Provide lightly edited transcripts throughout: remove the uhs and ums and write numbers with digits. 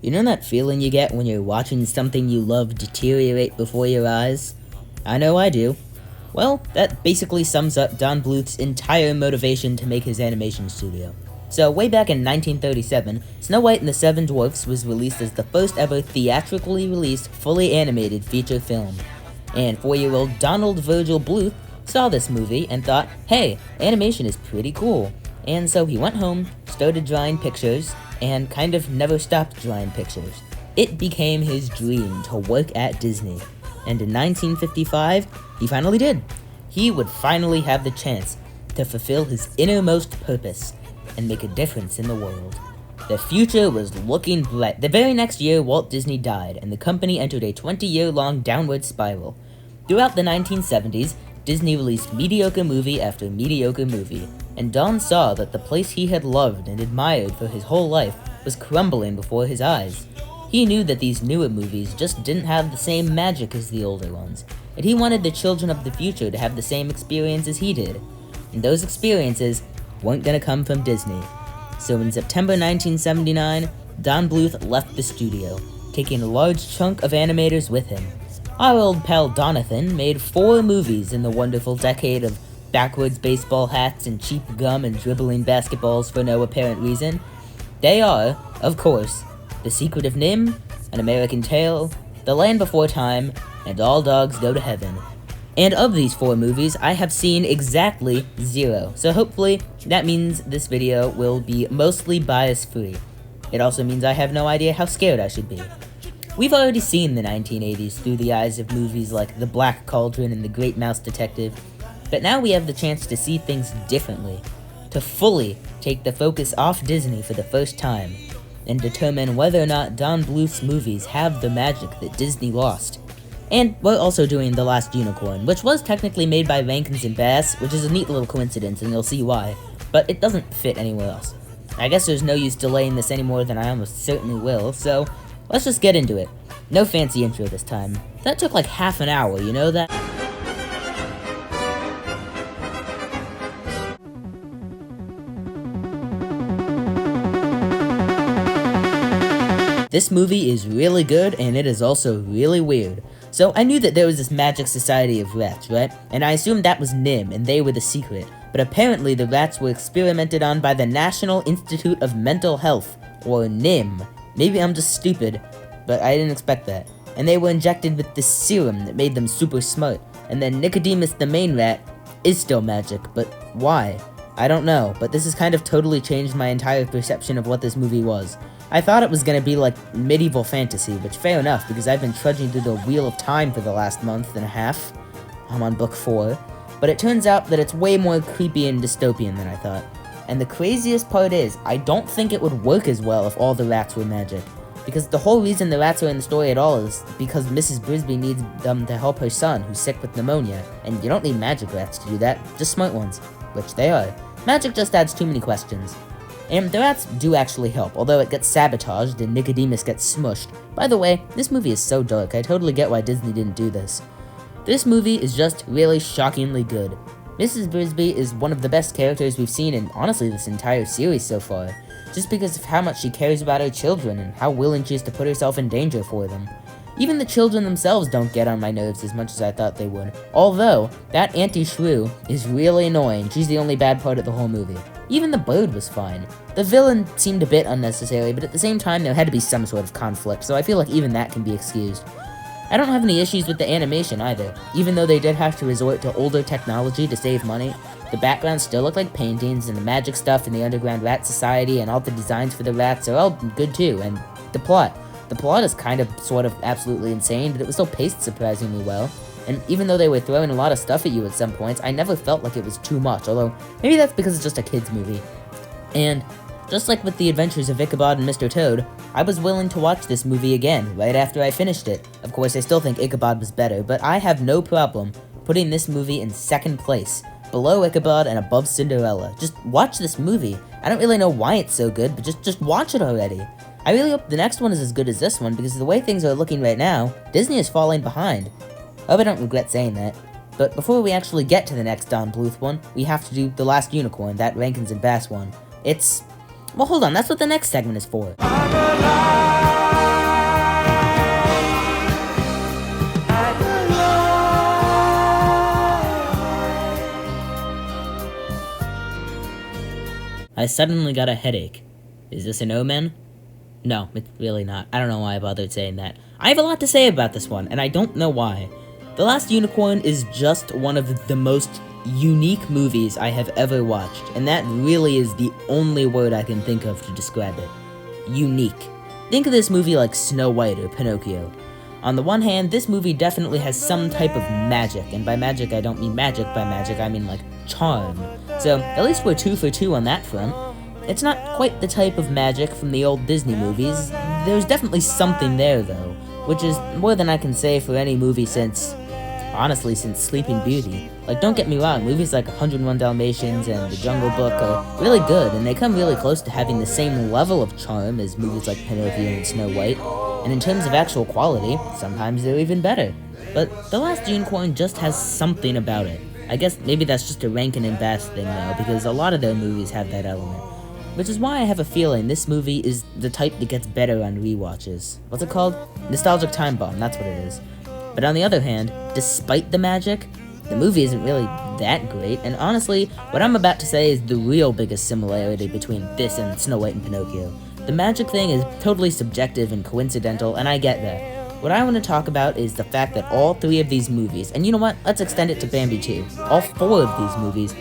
You know that feeling you get when you're watching something you love deteriorate before your eyes? I know I do. Well, that basically sums up Don Bluth's entire motivation to make his animation studio. So, way back in 1937, Snow White and the Seven Dwarfs was released as the first ever theatrically released, fully animated feature film. And 4-year-old Donald Virgil Bluth saw this movie and thought, hey, animation is pretty cool. And so he went home, started drawing pictures, and kind of never stopped drawing pictures. It became his dream to work at Disney. And in 1955, he finally did. He would finally have the chance to fulfill his innermost purpose and make a difference in the world. The future was looking bright. The very next year, Walt Disney died, and the company entered a 20-year-long downward spiral. Throughout the 1970s, Disney released mediocre movie after mediocre movie, and Don saw that the place he had loved and admired for his whole life was crumbling before his eyes. He knew that these newer movies just didn't have the same magic as the older ones, and he wanted the children of the future to have the same experience as he did. And those experiences weren't gonna come from Disney. So in September 1979, Don Bluth left the studio, taking a large chunk of animators with him. Our old pal Donathan made 4 movies in the wonderful decade of backwards baseball hats and cheap gum and dribbling basketballs for no apparent reason. They are, of course, The Secret of NIMH, An American Tail, The Land Before Time, and All Dogs Go to Heaven. And of these 4 movies, I have seen exactly 0, so hopefully that means this video will be mostly bias-free. It also means I have no idea how scared I should be. We've already seen the 1980s through the eyes of movies like The Black Cauldron and The Great Mouse Detective, but now we have the chance to see things differently, to fully take the focus off Disney for the first time, and determine whether or not Don Bluth's movies have the magic that Disney lost. And we're also doing The Last Unicorn, which was technically made by Rankins and Bass, which is a neat little coincidence, and you'll see why, but it doesn't fit anywhere else. I guess there's no use delaying this any more than I almost certainly will, so let's just get into it. No fancy intro this time. That took like half an hour, you know that? This movie is really good, and it is also really weird. So I knew that there was this magic society of rats, right? And I assumed that was NIMH, and they were the secret. But apparently the rats were experimented on by the National Institute of Mental Health, or NIMH. Maybe I'm just stupid, but I didn't expect that. And they were injected with this serum that made them super smart. And then Nicodemus the main rat is still magic, but why? I don't know, but this has kind of totally changed my entire perception of what this movie was. I thought it was gonna be like medieval fantasy, which fair enough, because I've been trudging through the Wheel of Time for the last month and a half. I'm on book 4. But it turns out that it's way more creepy and dystopian than I thought. And the craziest part is, I don't think it would work as well if all the rats were magic. Because the whole reason the rats are in the story at all is because Mrs. Brisby needs them to help her son, who's sick with pneumonia. And you don't need magic rats to do that, just smart ones. Which they are. Magic just adds too many questions. And the rats do actually help, although it gets sabotaged and Nicodemus gets smushed. By the way, this movie is so dark, I totally get why Disney didn't do this. This movie is just really shockingly good. Mrs. Brisby is one of the best characters we've seen in, honestly, this entire series so far, just because of how much she cares about her children and how willing she is to put herself in danger for them. Even the children themselves don't get on my nerves as much as I thought they would, although that Auntie Shrew is really annoying. She's the only bad part of the whole movie. Even the bird was fine. The villain seemed a bit unnecessary, but at the same time there had to be some sort of conflict, so I feel like even that can be excused. I don't have any issues with the animation either. Even though they did have to resort to older technology to save money, the backgrounds still look like paintings, and the magic stuff in the Underground Rat Society and all the designs for the rats are all good too, and the plot. The plot is kind of, sort of, absolutely insane, but it was still paced surprisingly well. And even though they were throwing a lot of stuff at you at some points, I never felt like it was too much, although maybe that's because it's just a kid's movie. And just like with The Adventures of Ichabod and Mr. Toad, I was willing to watch this movie again right after I finished it. Of course, I still think Ichabod was better, but I have no problem putting this movie in second place, below Ichabod and above Cinderella. Just watch this movie. I don't really know why it's so good, but just watch it already. I really hope the next one is as good as this one, because the way things are looking right now, Disney is falling behind. I hope I don't regret saying that. But before we actually get to the next Don Bluth one, we have to do The Last Unicorn, that Rankins and Bass one. Well, hold on, that's what the next segment is for. I'm alive. I suddenly got a headache. Is this an omen? No, it's really not. I don't know why I bothered saying that. I have a lot to say about this one, and I don't know why. The Last Unicorn is just one of the most unique movies I have ever watched, and that really is the only word I can think of to describe it. Unique. Think of this movie like Snow White or Pinocchio. On the one hand, this movie definitely has some type of magic, and by magic I don't mean magic, by magic I mean like charm. So, at least we're 2 for 2 on that front. It's not quite the type of magic from the old Disney movies. There's definitely something there though, which is more than I can say for any movie since Sleeping Beauty. Like, don't get me wrong, movies like 101 Dalmatians and The Jungle Book are really good, and they come really close to having the same level of charm as movies like Pinocchio and Snow White, and in terms of actual quality, sometimes they're even better. But The Last Unicorn just has something about it. I guess maybe that's just a Rankin and Bass thing though, because a lot of their movies have that element. Which is why I have a feeling this movie is the type that gets better on rewatches. What's it called? Nostalgic Time Bomb, that's what it is. But on the other hand, despite the magic, the movie isn't really that great, and honestly, what I'm about to say is the real biggest similarity between this and Snow White and Pinocchio. The magic thing is totally subjective and coincidental, and I get that. What I want to talk about is the fact that all 3 of these movies, and you know what, let's extend it to Bambi too, all 4 of these movies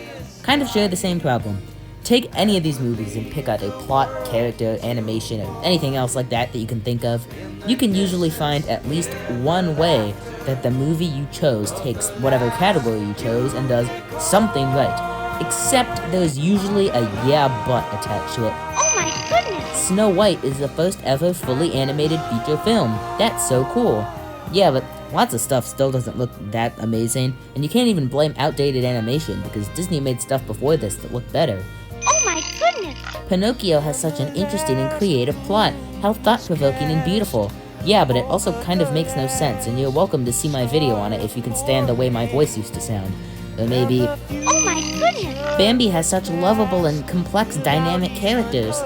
kind of share the same problem. Take any of these movies and pick out a plot, character, animation, or anything else like that you can think of. You can usually find at least one way that the movie you chose takes whatever category you chose and does something right. Except there's usually a yeah but attached to it. Oh my goodness! Snow White is the first ever fully animated feature film. That's so cool. Yeah, but lots of stuff still doesn't look that amazing, and you can't even blame outdated animation because Disney made stuff before this that looked better. Oh my goodness! Pinocchio has such an interesting and creative plot, how thought-provoking and beautiful. Yeah, but it also kind of makes no sense, and you're welcome to see my video on it if you can stand the way my voice used to sound. Or maybe... Oh my goodness! Bambi has such lovable and complex dynamic characters.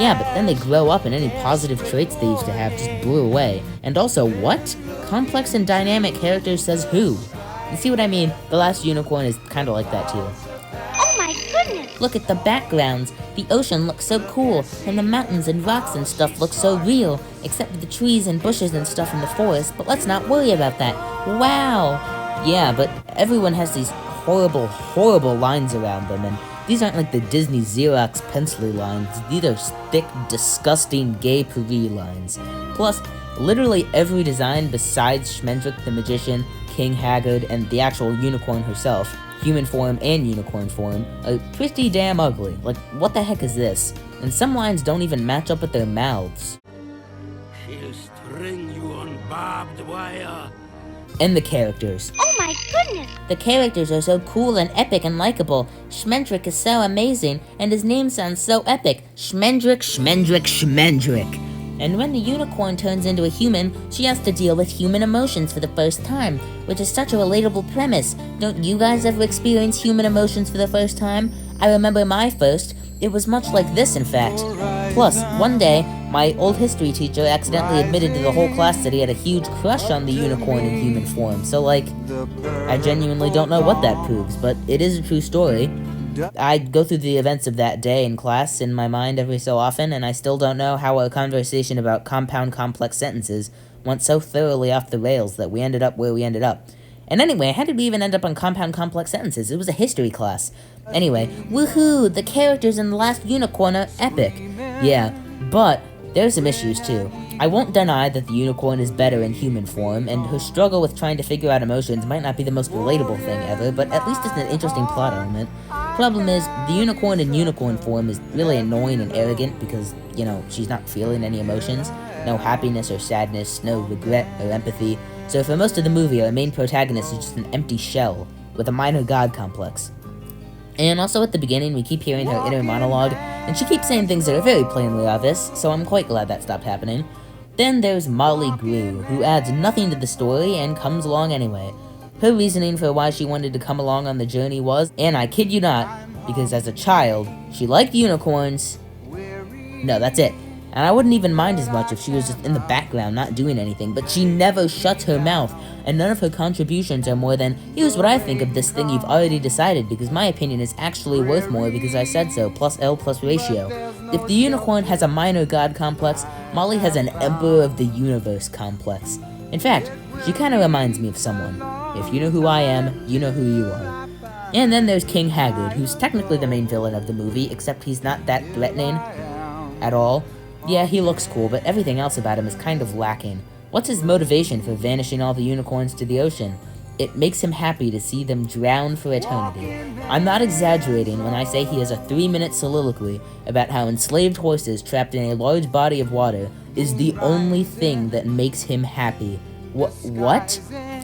Yeah, but then they grow up and any positive traits they used to have just blew away. And also, what? Complex and dynamic characters says who? You see what I mean? The Last Unicorn is kinda like that too. Oh my goodness! Look at the backgrounds. The ocean looks so cool, and the mountains and rocks and stuff look so real, except for the trees and bushes and stuff in the forest, but let's not worry about that. Wow! Yeah, but everyone has these horrible, horrible lines around them, and these aren't like the Disney Xerox pencil lines. These are thick, disgusting, gay Paris lines. Plus, literally every design besides Schmendrick the Magician, King Haggard, and the actual unicorn herself, human form and unicorn form, are pretty damn ugly. Like, what the heck is this? And some lines don't even match up with their mouths. She'll string you on barbed wire. And the characters. Oh my goodness! The characters are so cool and epic and likable. Schmendrick is so amazing, and his name sounds so epic. Schmendrick, Schmendrick, Schmendrick. And when the unicorn turns into a human, she has to deal with human emotions for the first time, which is such a relatable premise. Don't you guys ever experience human emotions for the first time? I remember my first. It was much like this, in fact. Plus, one day, my old history teacher accidentally admitted to the whole class that he had a huge crush on the unicorn in human form, so like, I genuinely don't know what that proves, but it is a true story. I go through the events of that day in class in my mind every so often, and I still don't know how a conversation about compound complex sentences went so thoroughly off the rails that we ended up where we ended up. And anyway, how did we even end up on compound complex sentences? It was a history class. Anyway, woohoo, the characters in The Last Unicorn are epic. Yeah, but there's some issues too. I won't deny that the unicorn is better in human form, and her struggle with trying to figure out emotions might not be the most relatable thing ever, but at least it's an interesting plot element. Problem is, the unicorn in unicorn form is really annoying and arrogant because, you know, she's not feeling any emotions. No happiness or sadness, no regret or empathy. So for most of the movie, our main protagonist is just an empty shell with a minor god complex. And also at the beginning, we keep hearing her inner monologue, and she keeps saying things that are very plainly obvious, so I'm quite glad that stopped happening. Then there's Molly Grew, who adds nothing to the story and comes along anyway. Her reasoning for why she wanted to come along on the journey was, and I kid you not, because as a child, she liked unicorns. No, that's it. and I wouldn't even mind as much if she was just in the background not doing anything, but she never shuts her mouth, and none of her contributions are more than, here's what I think of this thing you've already decided, because my opinion is actually worth more because I said so, plus L plus ratio. If the unicorn has a minor god complex, Molly has an Emperor of the Universe complex. In fact, she kinda reminds me of someone. If you know who I am, you know who you are. And then there's King Haggard, who's technically the main villain of the movie, except he's not that threatening at all. Yeah, he looks cool, but everything else about him is kind of lacking. What's his motivation for vanishing all the unicorns to the ocean? It makes him happy to see them drown for eternity. I'm not exaggerating when I say he has a 3-minute soliloquy about how enslaved horses trapped in a large body of water is the only thing that makes him happy. What?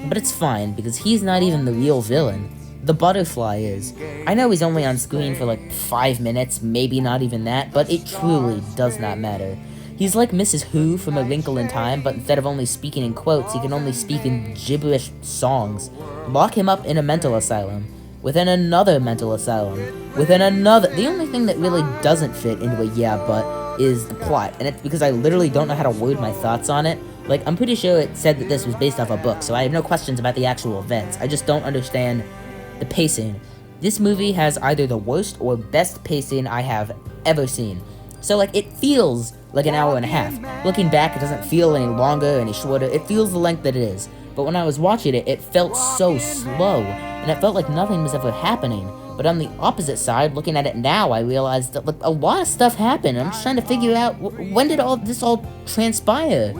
But it's fine, because he's not even the real villain. The butterfly is. I know he's only on screen for like 5 minutes, maybe not even that, but it truly does not matter. He's like Mrs. Who from A Wrinkle in Time, but instead of only speaking in quotes, he can only speak in gibberish songs. Lock him up in a mental asylum. Within another mental asylum. Within another. The only thing that really doesn't fit into a yeah but is the plot, and it's because I literally don't know how to word my thoughts on it. Like, I'm pretty sure it said that this was based off a book, so I have no questions about the actual events. I just don't understand the pacing. This movie has either the worst or best pacing I have ever seen. So, like, it feels like an hour and a half. Looking back, it doesn't feel any longer, any shorter. It feels the length that it is. But when I was watching it, it felt so slow, and it felt like nothing was ever happening. But on the opposite side, looking at it now, I realized that, like, a lot of stuff happened. I'm just trying to figure out, when did all this transpire?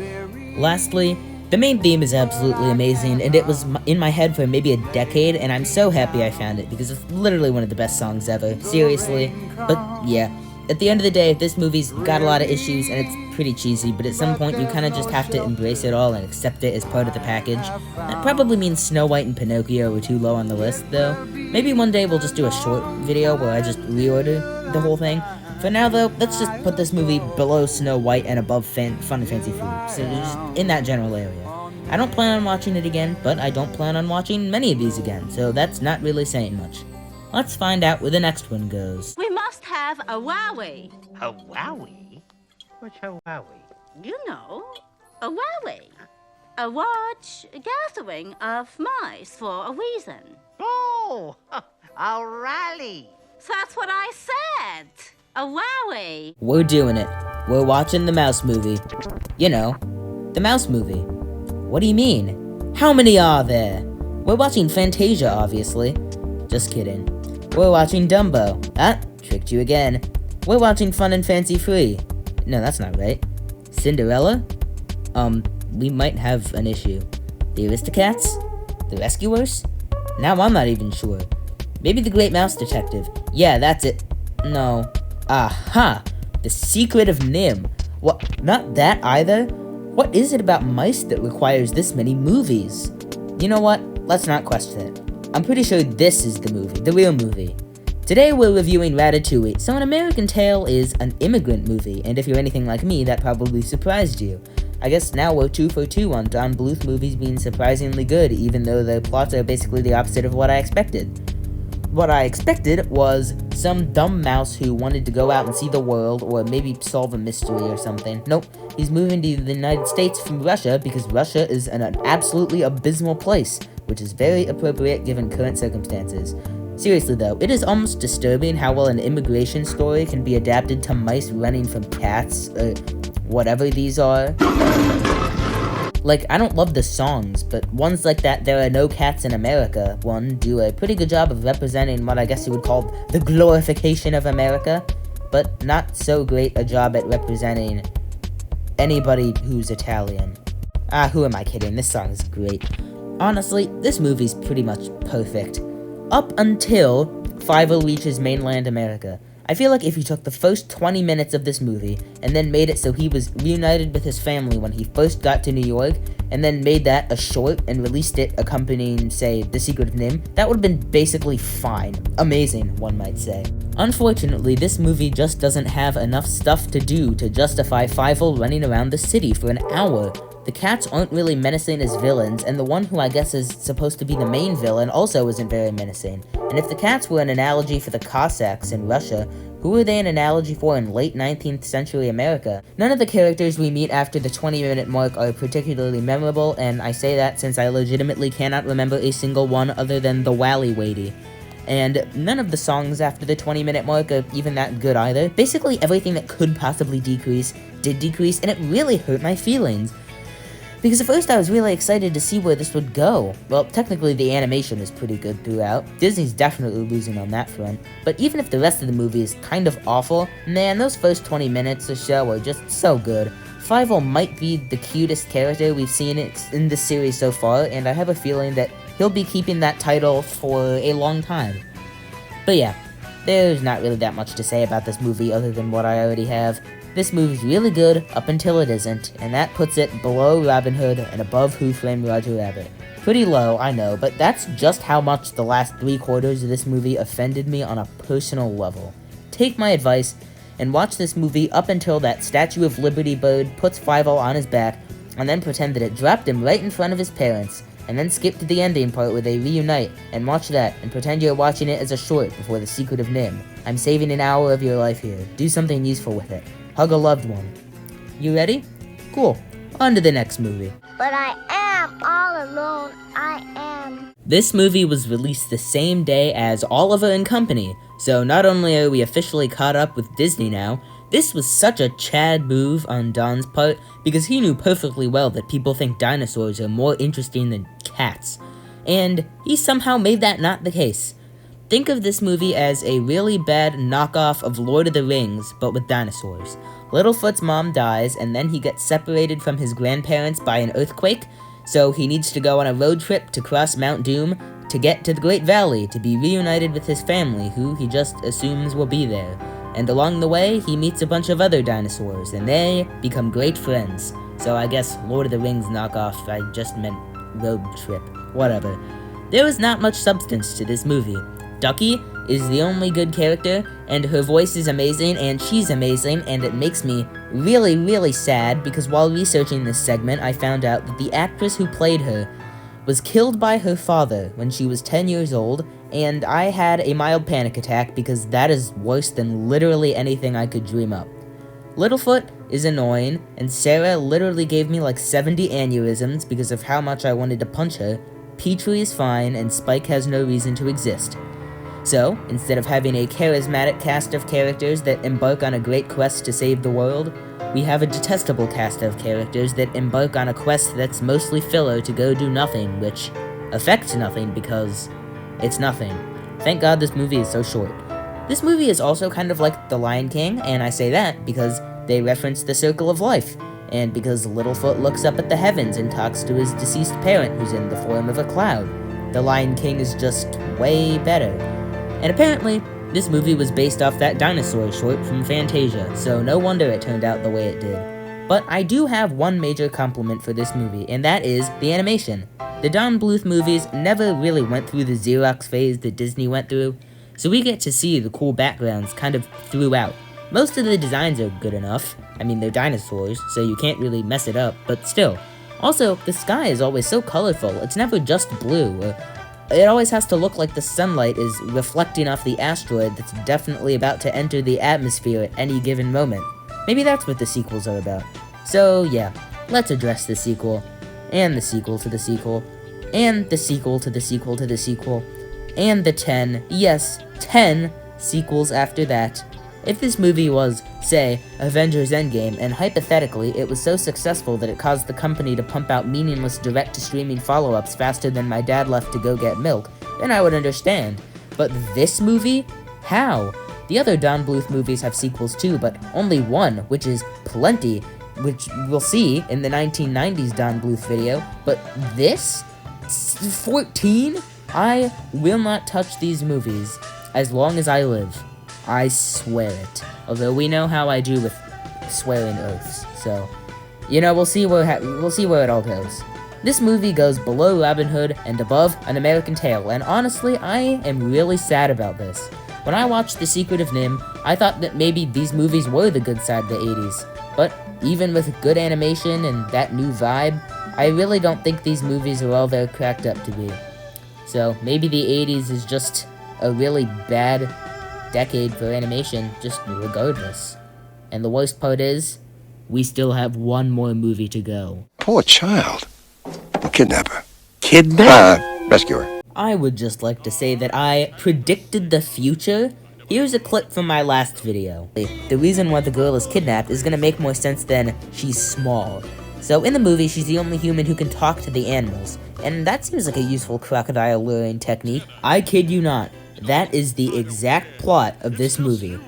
Lastly, the main theme is absolutely amazing, and it was in my head for maybe a decade, and I'm so happy I found it, because it's literally one of the best songs ever, seriously. But yeah, at the end of the day, this movie's got a lot of issues, and it's pretty cheesy, but at some point you kinda just have to embrace it all and accept it as part of the package. That probably means Snow White and Pinocchio were too low on the list, though. Maybe one day we'll just do a short video where I just reorder the whole thing. For now, though, let's just put this movie below Snow White and above Fun and Fancy Free, so just in that general area. I don't plan on watching it again, but I don't plan on watching many of these again, so that's not really saying much. Let's find out where the next one goes. We must have a wowie. A wowie? What's a wowie? You know, a wowie. A large gathering of mice for a reason. Oh, a rally. That's what I said. A wowie. We're doing it. We're watching the Mouse movie. You know, the Mouse movie. What do you mean? How many are there? We're watching Fantasia, obviously. Just kidding. We're watching Dumbo. Ah, tricked you again. We're watching Fun and Fancy Free. No, that's not right. Cinderella? We might have an issue. The Aristocats? The Rescuers? Now I'm not even sure. Maybe The Great Mouse Detective. Yeah, that's it. No. Aha! The Secret of Nim. What? Not that either? What is it about mice that requires this many movies? You know what? Let's not question it. I'm pretty sure this is the movie, the real movie. Today we're reviewing Ratatouille. So An American Tail is an immigrant movie, and if you're anything like me, that probably surprised you. I guess now we're 2 for 2 on Don Bluth movies being surprisingly good, even though their plots are basically the opposite of what I expected. What I expected was some dumb mouse who wanted to go out and see the world, or maybe solve a mystery or something. Nope, he's moving to the United States from Russia because Russia is an absolutely abysmal place, which is very appropriate given current circumstances. Seriously though, it is almost disturbing how well an immigration story can be adapted to mice running from cats, or whatever these are. Like, I don't love the songs, but ones like that There Are No Cats in America one do a pretty good job of representing what I guess you would call the glorification of America, but not so great a job at representing anybody who's Italian. Who am I kidding? This song is great. Honestly, this movie's pretty much perfect. Up until Fievel reaches mainland America. I feel like if you took the first 20 minutes of this movie and then made it so he was reunited with his family when he first got to New York, and then made that a short and released it accompanying, say, The Secret of Nim, that would have been basically fine. Amazing, one might say. Unfortunately, this movie just doesn't have enough stuff to do to justify Fievel running around the city for an hour. The cats aren't really menacing as villains, and the one who I guess is supposed to be the main villain also isn't very menacing. And if the cats were an analogy for the Cossacks in Russia, Who are they an analogy for in late 19th century America? None of the characters we meet after the 20-minute mark are particularly memorable, and I say that since I legitimately cannot remember a single one other than the Wally-Wadey. And none of the songs after the 20-minute mark are even that good either. Basically everything that could possibly decrease did decrease, and it really hurt my feelings. Because at first I was really excited to see where this would go. Well, technically the animation is pretty good throughout. Disney's definitely losing on that front. But even if the rest of the movie is kind of awful, man, those first 20 minutes or so are just so good. Fievel might be the cutest character we've seen in this series so far, and I have a feeling that he'll be keeping that title for a long time. But yeah, there's not really that much to say about this movie other than what I already have. This movie's really good up until it isn't, and that puts it below Robin Hood and above Who Framed Roger Rabbit. Pretty low, I know, but that's just how much the last 3/4 of this movie offended me on a personal level. Take my advice and watch this movie up until that Statue of Liberty bird puts Fievel on his back, and then pretend that it dropped him right in front of his parents, and then skip to the ending part where they reunite, and watch that, and pretend you're watching it as a short before The Secret of NIMH. I'm saving an hour of your life here. Do something useful with it. Hug a loved one. You ready? Cool. On to the next movie. But I am all alone. I am. This movie was released the same day as Oliver and Company, so not only are we officially caught up with Disney now, this was such a Chad move on Don's part because he knew perfectly well that people think dinosaurs are more interesting than cats, and he somehow made that not the case. Think of this movie as a really bad knockoff of Lord of the Rings, but with dinosaurs. Littlefoot's mom dies, and then he gets separated from his grandparents by an earthquake, so he needs to go on a road trip to cross Mount Doom to get to the Great Valley to be reunited with his family, who he just assumes will be there. And along the way, he meets a bunch of other dinosaurs, and they become great friends. So I guess Lord of the Rings knockoff, I just meant road trip. Whatever. There was not much substance to this movie. Ducky is the only good character, and her voice is amazing, and she's amazing, and it makes me really, really sad because while researching this segment, I found out that the actress who played her was killed by her father when she was 10 years old, and I had a mild panic attack because that is worse than literally anything I could dream up. Littlefoot is annoying, and Sarah literally gave me like 70 aneurysms because of how much I wanted to punch her. Petrie is fine, and Spike has no reason to exist. So, instead of having a charismatic cast of characters that embark on a great quest to save the world, we have a detestable cast of characters that embark on a quest that's mostly filler to go do nothing, which affects nothing because it's nothing. Thank God this movie is so short. This movie is also kind of like The Lion King, and I say that because they reference the circle of life, and because Littlefoot looks up at the heavens and talks to his deceased parent who's in the form of a cloud. The Lion King is just way better. And apparently, this movie was based off that dinosaur short from Fantasia, so no wonder it turned out the way it did. But I do have one major compliment for this movie, and that is the animation. The Don Bluth movies never really went through the Xerox phase that Disney went through, so we get to see the cool backgrounds kind of throughout. Most of the designs are good enough. I mean, they're dinosaurs, so you can't really mess it up, but still. Also, the sky is always so colorful, it's never just blue, it always has to look like the sunlight is reflecting off the asteroid that's definitely about to enter the atmosphere at any given moment. Maybe that's what the sequels are about. So yeah, let's address the sequel, and the sequel to the sequel, and the sequel to the sequel to the sequel, and the 10, yes, 10 sequels after that. If this movie was, say, Avengers Endgame, and hypothetically it was so successful that it caused the company to pump out meaningless direct-to-streaming follow-ups faster than my dad left to go get milk, then I would understand. But this movie? How? The other Don Bluth movies have sequels too, but only one, which is Plenty, which we'll see in the 1990s Don Bluth video, but this? 14? I will not touch these movies as long as I live. I swear it. Although we know how I do with swearing oaths, so you know, we'll see where it all goes. This movie goes below Robin Hood and above An American Tail, and honestly, I am really sad about this. When I watched The Secret of NIMH, I thought that maybe these movies were the good side of the 80s, but even with good animation and that new vibe, I really don't think these movies are all they're cracked up to be. So maybe the 80s is just a really bad decade for animation, just regardless. And the worst part is, we still have one more movie to go. Poor child. Kidnapper. Kidnap? Rescuer. I would just like to say that I predicted the future. Here's a clip from my last video. The reason why the girl is kidnapped is gonna make more sense than she's small. So in the movie, she's the only human who can talk to the animals, and that seems like a useful crocodile luring technique. I kid you not, that is the exact plot of this movie.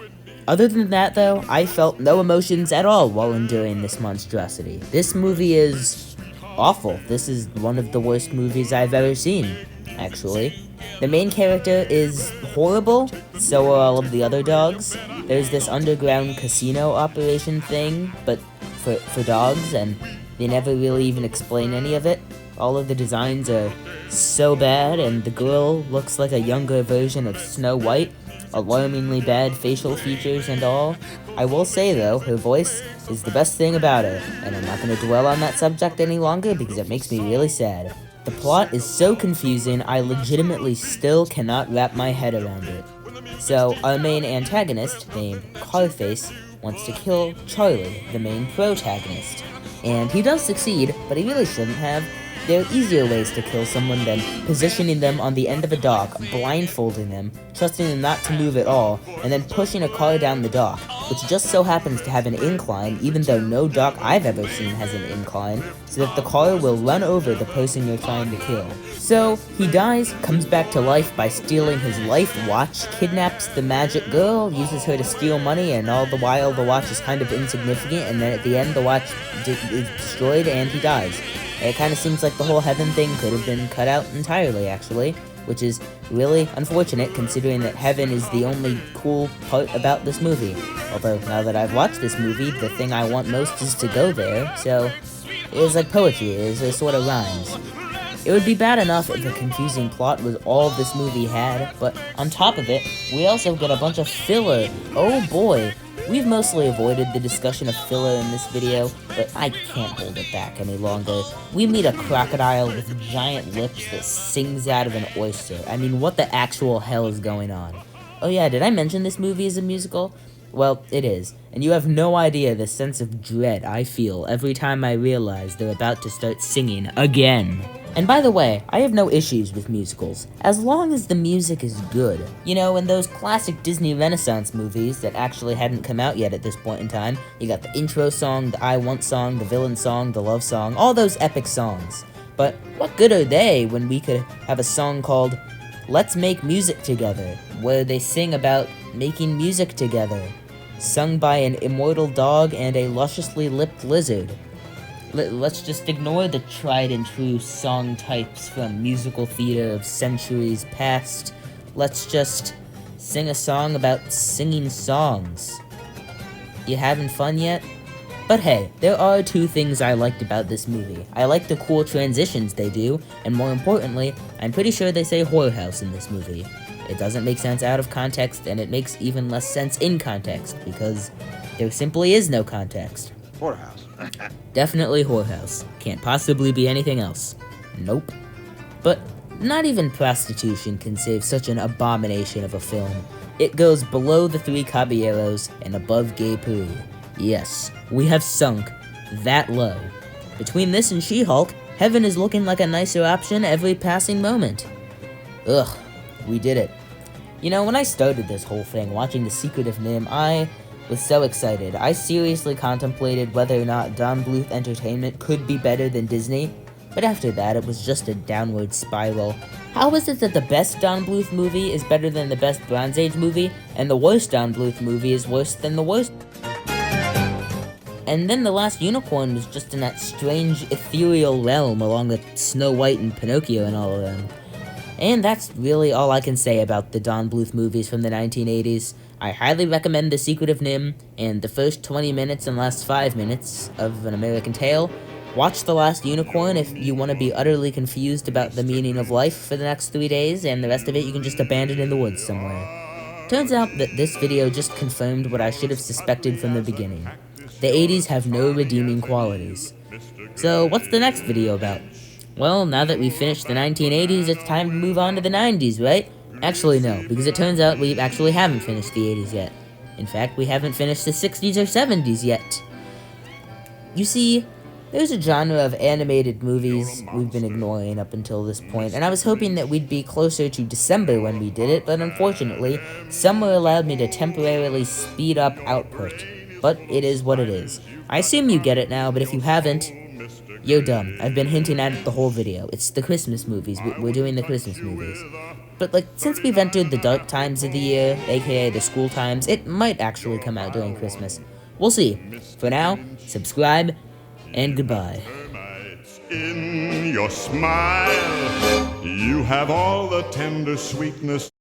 Other than that though, I felt no emotions at all while enduring this monstrosity. This movie is awful. This is one of the worst movies I've ever seen, actually. The main character is horrible, so are all of the other dogs. There's this underground casino operation thing, but for dogs, and they never really even explain any of it. All of the designs are so bad, and the girl looks like a younger version of Snow White. Alarmingly bad facial features and all. I will say though, her voice is the best thing about her, and I'm not going to dwell on that subject any longer because it makes me really sad. The plot is so confusing, I legitimately still cannot wrap my head around it. So, our main antagonist, named Carface, wants to kill Charlie, the main protagonist. And he does succeed, but he really shouldn't have. There are easier ways to kill someone than positioning them on the end of a dock, blindfolding them, trusting them not to move at all, and then pushing a car down the dock, which just so happens to have an incline, even though no dock I've ever seen has an incline, so that the car will run over the person you're trying to kill. So, he dies, comes back to life by stealing his life watch, kidnaps the magic girl, uses her to steal money, and all the while the watch is kind of insignificant, and then at the end the watch is destroyed and he dies. It kind of seems like the whole heaven thing could have been cut out entirely, actually, which is really unfortunate considering that heaven is the only cool part about this movie. Although, now that I've watched this movie, the thing I want most is to go there, so it is like poetry, it sort of rhymes. It would be bad enough if the confusing plot was all this movie had, but on top of it, we also get a bunch of filler. Oh boy! We've mostly avoided the discussion of filler in this video, but I can't hold it back any longer. We meet a crocodile with giant lips that sings out of an oyster. I mean, what the actual hell is going on? Oh yeah, did I mention this movie is a musical? Well, it is, and you have no idea the sense of dread I feel every time I realize they're about to start singing again. And by the way, I have no issues with musicals, as long as the music is good. You know, in those classic Disney Renaissance movies that actually hadn't come out yet at this point in time, you got the intro song, the I Want song, the villain song, the love song, all those epic songs. But what good are they when we could have a song called Let's Make Music Together, where they sing about making music together, sung by an immortal dog and a lusciously lipped lizard. Let's just ignore the tried and true song types from musical theater of centuries past. Let's just sing a song about singing songs. You having fun yet? But hey, there are two things I liked about this movie. I like the cool transitions they do, and more importantly, I'm pretty sure they say whorehouse in this movie. It doesn't make sense out of context, and it makes even less sense in context, because there simply is no context. Whorehouse. Definitely whorehouse. Can't possibly be anything else. Nope. But not even prostitution can save such an abomination of a film. It goes below the Three Caballeros and above gay poo. Yes, we have sunk that low. Between this and She-Hulk, heaven is looking like a nicer option every passing moment. Ugh, we did it. You know, when I started this whole thing, watching The Secret of NIMH, I was so excited. I seriously contemplated whether or not Don Bluth Entertainment could be better than Disney, but after that it was just a downward spiral. How is it that the best Don Bluth movie is better than the best Bronze Age movie, and the worst Don Bluth movie is worse than the worst? And then The Last Unicorn was just in that strange ethereal realm along with Snow White and Pinocchio and all of them. And that's really all I can say about the Don Bluth movies from the 1980s. I highly recommend The Secret of NIMH and the first 20 minutes and last 5 minutes of An American Tail. Watch The Last Unicorn if you want to be utterly confused about the meaning of life for the next 3 days, and the rest of it you can just abandon in the woods somewhere. Turns out that this video just confirmed what I should have suspected from the beginning. The 80s have no redeeming qualities. So what's the next video about? Well, now that we've finished the 1980s, it's time to move on to the 90s, right? Actually, no, because it turns out we actually haven't finished the 80s yet. In fact, we haven't finished the 60s or 70s yet. You see, there's a genre of animated movies we've been ignoring up until this point, and I was hoping that we'd be closer to December when we did it, but unfortunately, summer allowed me to temporarily speed up output. But it is what it is. I assume you get it now, but if you haven't, you're dumb. I've been hinting at it the whole video. It's the Christmas movies. We're doing the Christmas movies. But, like, since we've entered the dark times of the year, aka the school times, it might actually come out during Christmas. We'll see. For now, subscribe, and goodbye. In your smile, you have all the tender sweetness